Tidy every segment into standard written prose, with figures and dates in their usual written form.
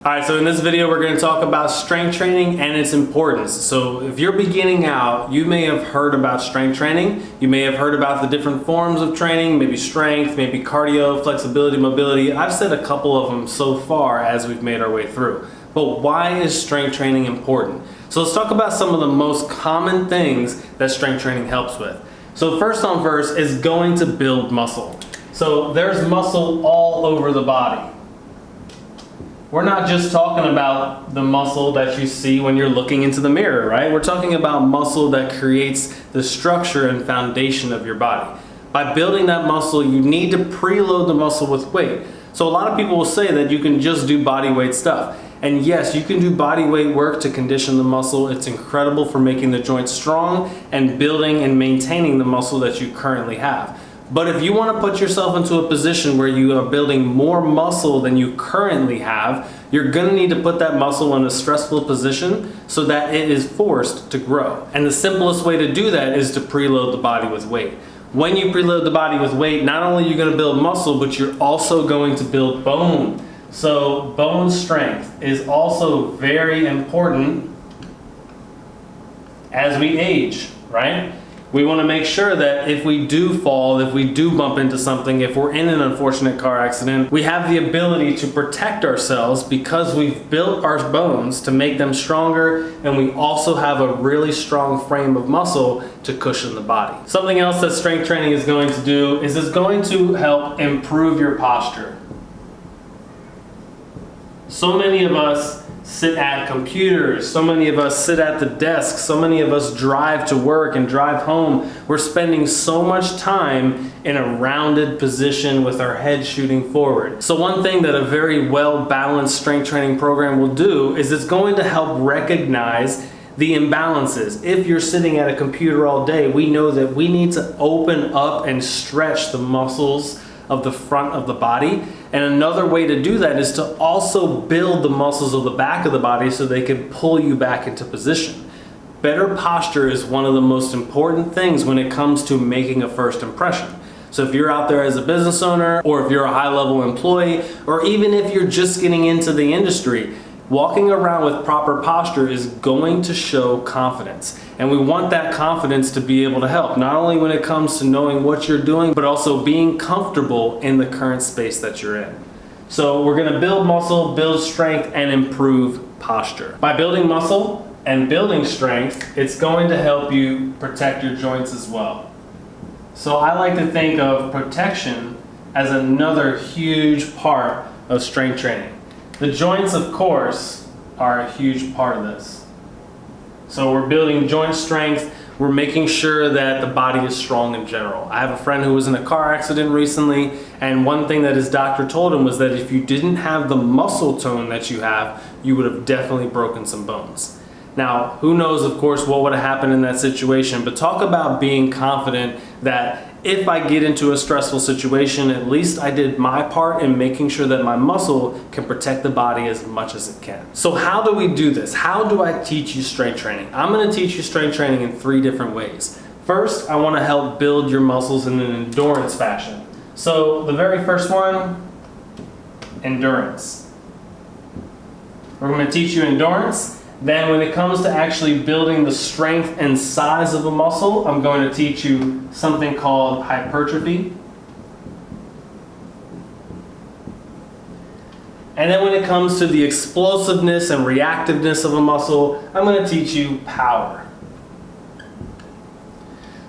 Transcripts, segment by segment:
Alright, so in this video we're going to talk about strength training and its importance. So if you're beginning out, you may have heard about strength training. You may have heard about the different forms of training, maybe strength, maybe cardio, flexibility, mobility. I've said a couple of them so far as we've made our way through. But why is strength training important? So let's talk about some of the most common things that strength training helps with. So first on first is going to build muscle. So there's muscle all over the body. We're not just talking about the muscle that you see when you're looking into the mirror, right? We're talking about muscle that creates the structure and foundation of your body. By building that muscle, you need to preload the muscle with weight. So a lot of people will say that you can just do body weight stuff. And yes, you can do body weight work to condition the muscle. It's incredible for making the joints strong and building and maintaining the muscle that you currently have. But if you want to put yourself into a position where you are building more muscle than you currently have, you're going to need to put that muscle in a stressful position so that it is forced to grow. And the simplest way to do that is to preload the body with weight. When you preload the body with weight, not only are you going to build muscle, but you're also going to build bone. So bone strength is also very important as we age, right? We want to make sure that if we do fall, if we do bump into something, if we're in an unfortunate car accident, we have the ability to protect ourselves because we've built our bones to make them stronger, and we also have a really strong frame of muscle to cushion the body. Something else that strength training is going to do is it's going to help improve your posture. So many of us sit at computers, so many of us sit at the desk, so many of us drive to work and drive home. We're spending so much time in a rounded position with our head shooting forward. So one thing that a very well-balanced strength training program will do is it's going to help recognize the imbalances. If you're sitting at a computer all day, we know that we need to open up and stretch the muscles of the front of the body. And another way to do that is to also build the muscles of the back of the body so they can pull you back into position. Better posture is one of the most important things when it comes to making a first impression. So if you're out there as a business owner, or if you're a high-level employee, or even if you're just getting into the industry, walking around with proper posture is going to show confidence. And we want that confidence to be able to help, not only when it comes to knowing what you're doing, but also being comfortable in the current space that you're in. So we're gonna build muscle, build strength, and improve posture. By building muscle and building strength, it's going to help you protect your joints as well. So I like to think of protection as another huge part of strength training. The joints, of course, are a huge part of this. So we're building joint strength, we're making sure that the body is strong in general. I have a friend who was in a car accident recently, and one thing that his doctor told him was that if you didn't have the muscle tone that you have, you would have definitely broken some bones. Now, who knows, of course, what would have happened in that situation, but talk about being confident that if I get into a stressful situation, at least I did my part in making sure that my muscle can protect the body as much as it can. So how do we do this? How do I teach you strength training? I'm going to teach you strength training in 3 different ways. First, I want to help build your muscles in an endurance fashion. So the very first one, endurance. We're going to teach you endurance. Then when it comes to actually building the strength and size of a muscle, I'm going to teach you something called hypertrophy. And then when it comes to the explosiveness and reactiveness of a muscle, I'm going to teach you power.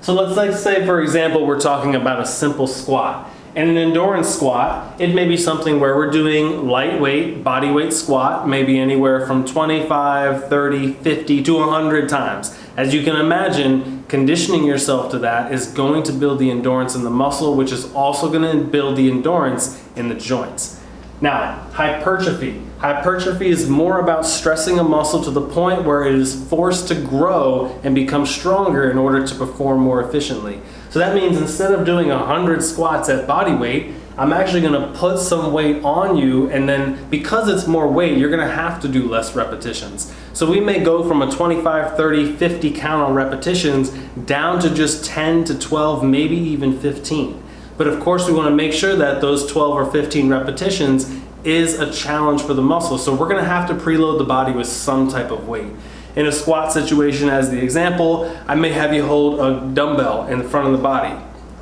So let's say, for example, we're talking about a simple squat. In an endurance squat, it may be something where we're doing lightweight, body weight squat, maybe anywhere from 25, 30, 50 to 100 times. As you can imagine, conditioning yourself to that is going to build the endurance in the muscle, which is also going to build the endurance in the joints. Now, hypertrophy. Hypertrophy is more about stressing a muscle to the point where it is forced to grow and become stronger in order to perform more efficiently. So that means instead of doing 100 squats at body weight, I'm actually going to put some weight on you, and then because it's more weight, you're going to have to do less repetitions. So we may go from a 25, 30, 50 count on repetitions down to just 10 to 12, maybe even 15. But of course we want to make sure that those 12 or 15 repetitions is a challenge for the muscle. So we're gonna have to preload the body with some type of weight. In a squat situation, as the example, I may have you hold a dumbbell in the front of the body.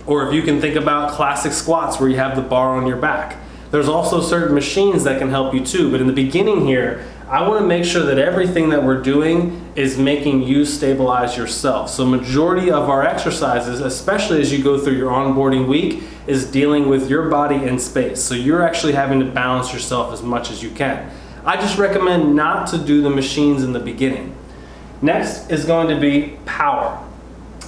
Or if you can think about classic squats where you have the bar on your back. There's also certain machines that can help you too, but in the beginning here, I want to make sure that everything that we're doing is making you stabilize yourself. So majority of our exercises, especially as you go through your onboarding week, is dealing with your body in space. So you're actually having to balance yourself as much as you can. I just recommend not to do the machines in the beginning. Next is going to be power.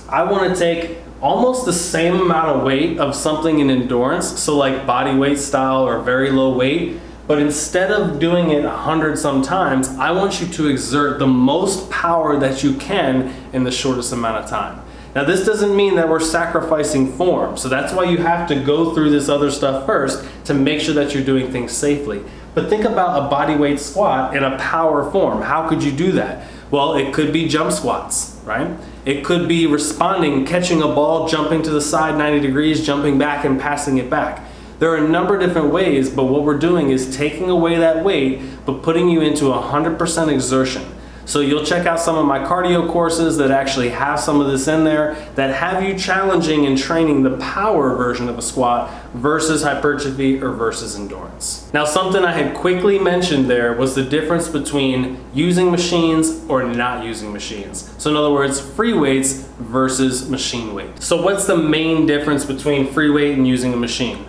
I want to take almost the same amount of weight of something in endurance, so like body weight style or very low weight, but instead of doing it 100 some times, I want you to exert the most power that you can in the shortest amount of time. Now this doesn't mean that we're sacrificing form, so that's why you have to go through this other stuff first to make sure that you're doing things safely. But think about a body weight squat in a power form. How could you do that? Well, it could be jump squats, right? It could be responding, catching a ball, jumping to the side 90 degrees, jumping back and passing it back. There are a number of different ways, but what we're doing is taking away that weight, but putting you into 100% exertion. So you'll check out some of my cardio courses that actually have some of this in there that have you challenging and training the power version of a squat versus hypertrophy or versus endurance. Now something I had quickly mentioned there was the difference between using machines or not using machines. So in other words, free weights versus machine weight. So what's the main difference between free weight and using a machine?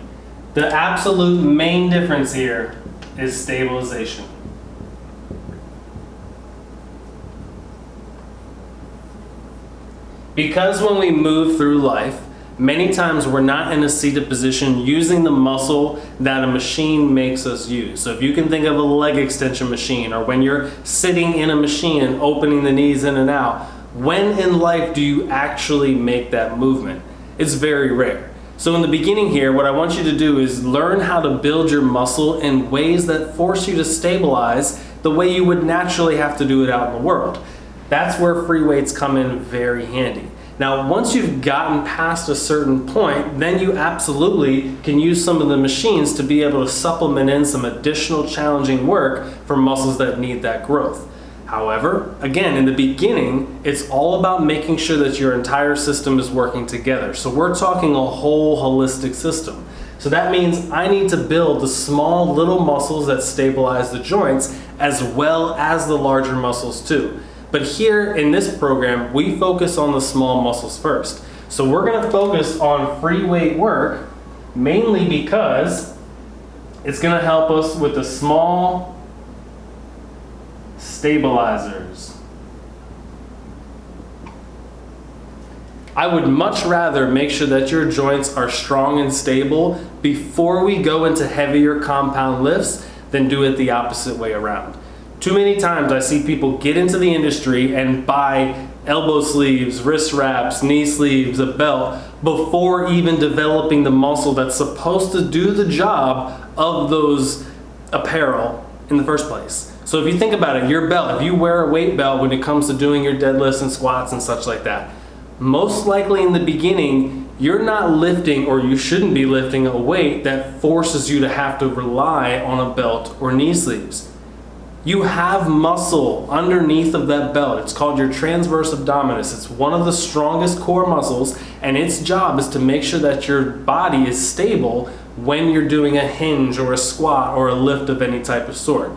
The absolute main difference here is stabilization. Because when we move through life, many times we're not in a seated position using the muscle that a machine makes us use. So if you can think of a leg extension machine, or when you're sitting in a machine and opening the knees in and out, when in life do you actually make that movement? It's very rare. So in the beginning here, what I want you to do is learn how to build your muscle in ways that force you to stabilize the way you would naturally have to do it out in the world. That's where free weights come in very handy. Now, once you've gotten past a certain point, then you absolutely can use some of the machines to be able to supplement in some additional challenging work for muscles that need that growth. However, again, in the beginning, it's all about making sure that your entire system is working together. So we're talking a whole holistic system. So that means I need to build the small little muscles that stabilize the joints as well as the larger muscles too. But here in this program, we focus on the small muscles first. So we're gonna focus on free weight work mainly because it's gonna help us with the small stabilizers. I would much rather make sure that your joints are strong and stable before we go into heavier compound lifts than do it the opposite way around. Too many times I see people get into the industry and buy elbow sleeves, wrist wraps, knee sleeves, a belt before even developing the muscle that's supposed to do the job of those apparel in the first place. So if you think about it, your belt, if you wear a weight belt when it comes to doing your deadlifts and squats and such like that, most likely in the beginning, you're not lifting, or you shouldn't be lifting, a weight that forces you to have to rely on a belt or knee sleeves. You have muscle underneath of that belt. It's called your transverse abdominis. It's one of the strongest core muscles, and its job is to make sure that your body is stable when you're doing a hinge or a squat or a lift of any type of sort.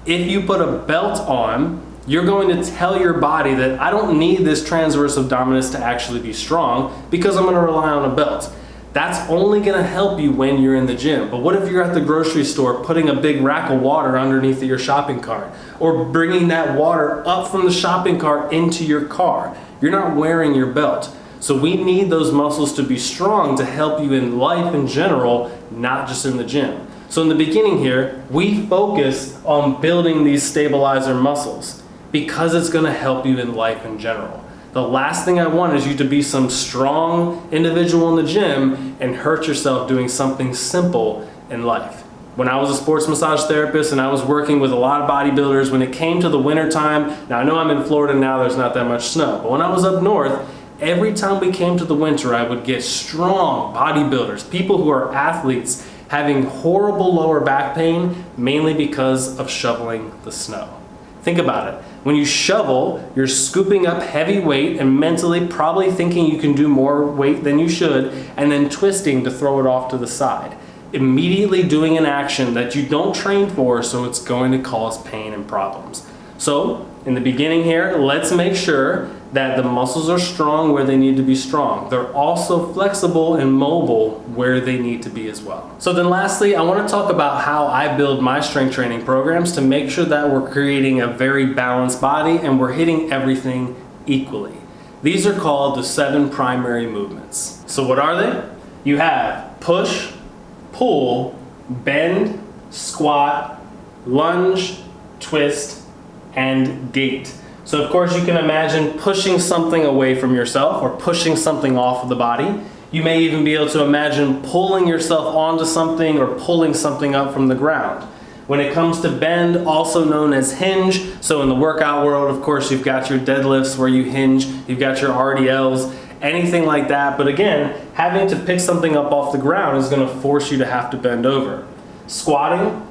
If you put a belt on, you're going to tell your body that I don't need this transverse abdominis to actually be strong because I'm going to rely on a belt. That's only going to help you when you're in the gym. But what if you're at the grocery store putting a big rack of water underneath your shopping cart, or bringing that water up from the shopping cart into your car? You're not wearing your belt. So we need those muscles to be strong to help you in life in general, not just in the gym. So in the beginning here, we focus on building these stabilizer muscles because it's going to help you in life in general. The last thing I want is you to be some strong individual in the gym and hurt yourself doing something simple in life. When I was a sports massage therapist and I was working with a lot of bodybuilders, when it came to the winter time, now I know I'm in Florida now, there's not that much snow, but when I was up north, every time we came to the winter, I would get strong bodybuilders, people who are athletes, having horrible lower back pain, mainly because of shoveling the snow. Think about it. When you shovel, you're scooping up heavy weight and mentally probably thinking you can do more weight than you should, and then twisting to throw it off to the side. Immediately doing an action that you don't train for, so it's going to cause pain and problems. So, in the beginning here, let's make sure that the muscles are strong where they need to be strong. They're also flexible and mobile where they need to be as well. So then lastly, I want to talk about how I build my strength training programs to make sure that we're creating a very balanced body and we're hitting everything equally. These are called the 7 primary movements. So what are they? You have push, pull, bend, squat, lunge, twist, and gait. So of course you can imagine pushing something away from yourself or pushing something off of the body. You may even be able to imagine pulling yourself onto something or pulling something up from the ground. When it comes to bend, also known as hinge, so in the workout world, of course, you've got your deadlifts where you hinge, you've got your RDLs, anything like that. But again, having to pick something up off the ground is going to force you to have to bend over. Squatting,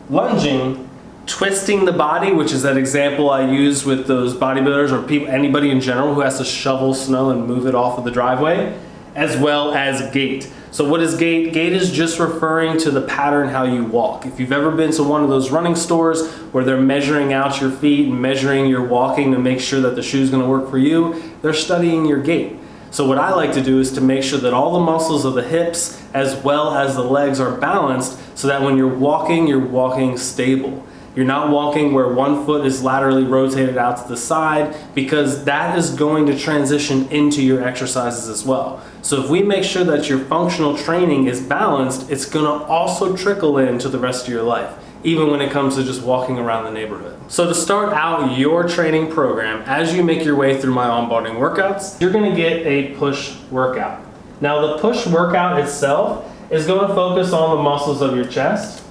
lunging, twisting the body, which is that example I used with those bodybuilders or people, anybody in general who has to shovel snow and move it off of the driveway, as well as gait. So what is gait? Gait is just referring to the pattern how you walk. If you've ever been to one of those running stores where they're measuring out your feet and measuring your walking to make sure that the shoe's going to work for you, they're studying your gait. So what I like to do is to make sure that all the muscles of the hips as well as the legs are balanced so that when you're walking stable. You're not walking where one foot is laterally rotated out to the side, because that is going to transition into your exercises as well. So if we make sure that your functional training is balanced, it's going to also trickle into the rest of your life, even when it comes to just walking around the neighborhood. So to start out your training program, as you make your way through my onboarding workouts, you're going to get a push workout. Now the push workout itself is going to focus on the muscles of your chest,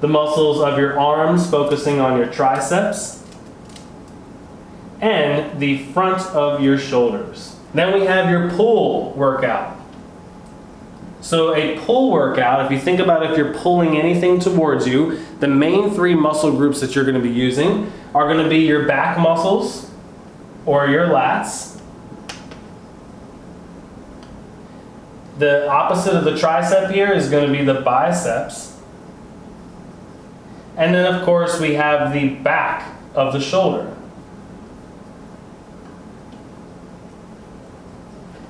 the muscles of your arms focusing on your triceps, and the front of your shoulders. Then we have your pull workout. So a pull workout, if you think about if you're pulling anything towards you, the main 3 muscle groups that you're going to be using are going to be your back muscles or your lats. The opposite of the tricep here is going to be the biceps. And then of course we have the back of the shoulder.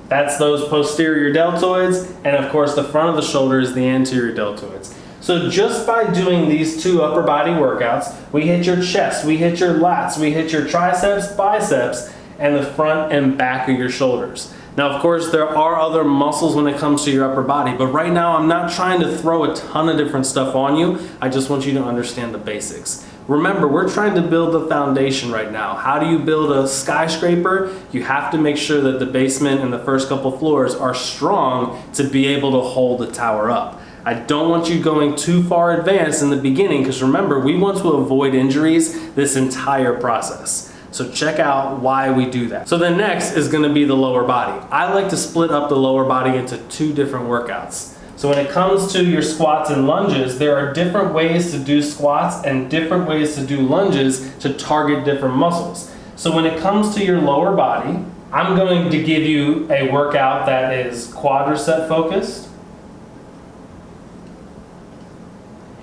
That's those posterior deltoids, and of course the front of the shoulder is the anterior deltoids. So just by doing these 2 upper body workouts, we hit your chest, we hit your lats, we hit your triceps, biceps, and the front and back of your shoulders. Now, of course, there are other muscles when it comes to your upper body, but right now I'm not trying to throw a ton of different stuff on you. I just want you to understand the basics. Remember, we're trying to build the foundation right now. How do you build a skyscraper? You have to make sure that the basement and the first couple floors are strong to be able to hold the tower up. I don't want you going too far advanced in the beginning, because remember, we want to avoid injuries this entire process. So check out why we do that. So then next is going to be the lower body. I like to split up the lower body into 2 different workouts. So when it comes to your squats and lunges, there are different ways to do squats and different ways to do lunges to target different muscles. So when it comes to your lower body, I'm going to give you a workout that is quadricep focused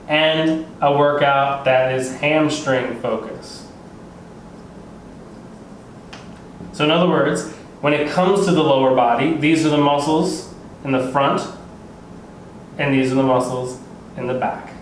and a workout that is hamstring focused. So in other words, when it comes to the lower body, these are the muscles in the front, and these are the muscles in the back.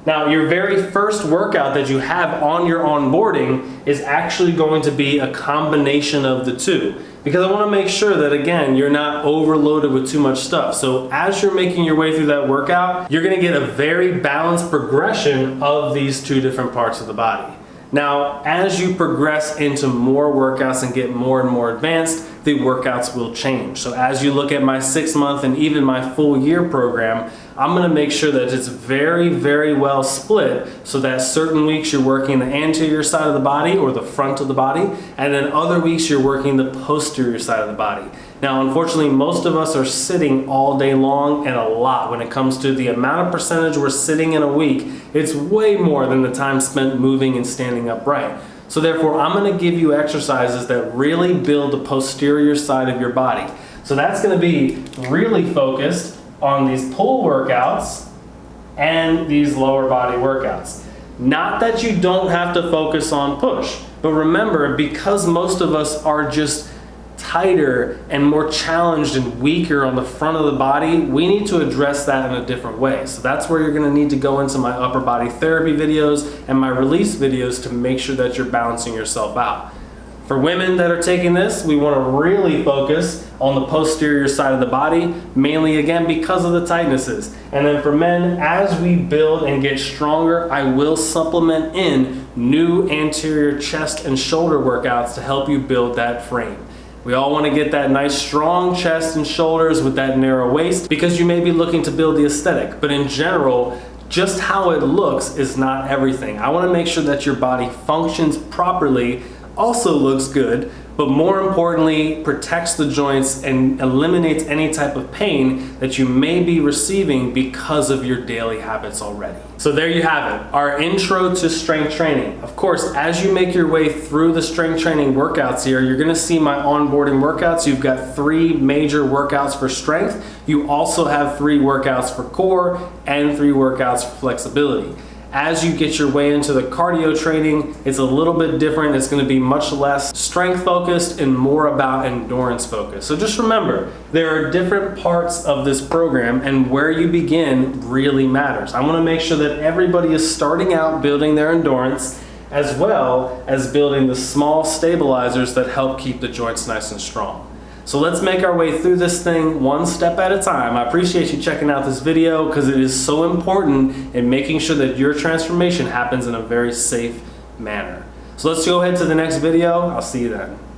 Now, your very first workout that you have on your onboarding is actually going to be a combination of the 2, because I want to make sure that, again, you're not overloaded with too much stuff. So as you're making your way through that workout, you're going to get a very balanced progression of these 2 different parts of the body. Now, as you progress into more workouts and get more and more advanced, the workouts will change. So as you look at my 6-month and even my full year program, I'm going to make sure that it's very, very well split, so that certain weeks you're working the anterior side of the body or the front of the body, and then other weeks you're working the posterior side of the body. Now, unfortunately, most of us are sitting all day long and a lot. When it comes to the amount of percentage we're sitting in a week, it's way more than the time spent moving and standing upright. So therefore, I'm gonna give you exercises that really build the posterior side of your body. So that's gonna be really focused on these pull workouts and these lower body workouts. Not that you don't have to focus on push, but remember, because most of us are just tighter and more challenged and weaker on the front of the body, we need to address that in a different way. So that's where you're gonna need to go into my upper body therapy videos and my release videos to make sure that you're balancing yourself out. For women that are taking this, we wanna really focus on the posterior side of the body, mainly again because of the tightnesses. And then for men, as we build and get stronger, I will supplement in new anterior chest and shoulder workouts to help you build that frame. We all want to get that nice strong chest and shoulders with that narrow waist because you may be looking to build the aesthetic, but in general, just how it looks is not everything. I want to make sure that your body functions properly, also looks good, but more importantly, protects the joints and eliminates any type of pain that you may be receiving because of your daily habits already. So there you have it, our intro to strength training. Of course, as you make your way through the strength training workouts here, you're gonna see my onboarding workouts. You've got 3 major workouts for strength. You also have 3 workouts for core and 3 workouts for flexibility. As you get your way into the cardio training, it's a little bit different. It's going to be much less strength focused and more about endurance focused. So just remember, there are different parts of this program and where you begin really matters. I want to make sure that everybody is starting out building their endurance as well as building the small stabilizers that help keep the joints nice and strong. So let's make our way through this thing one step at a time. I appreciate you checking out this video because it is so important in making sure that your transformation happens in a very safe manner. So let's go ahead to the next video. I'll see you then.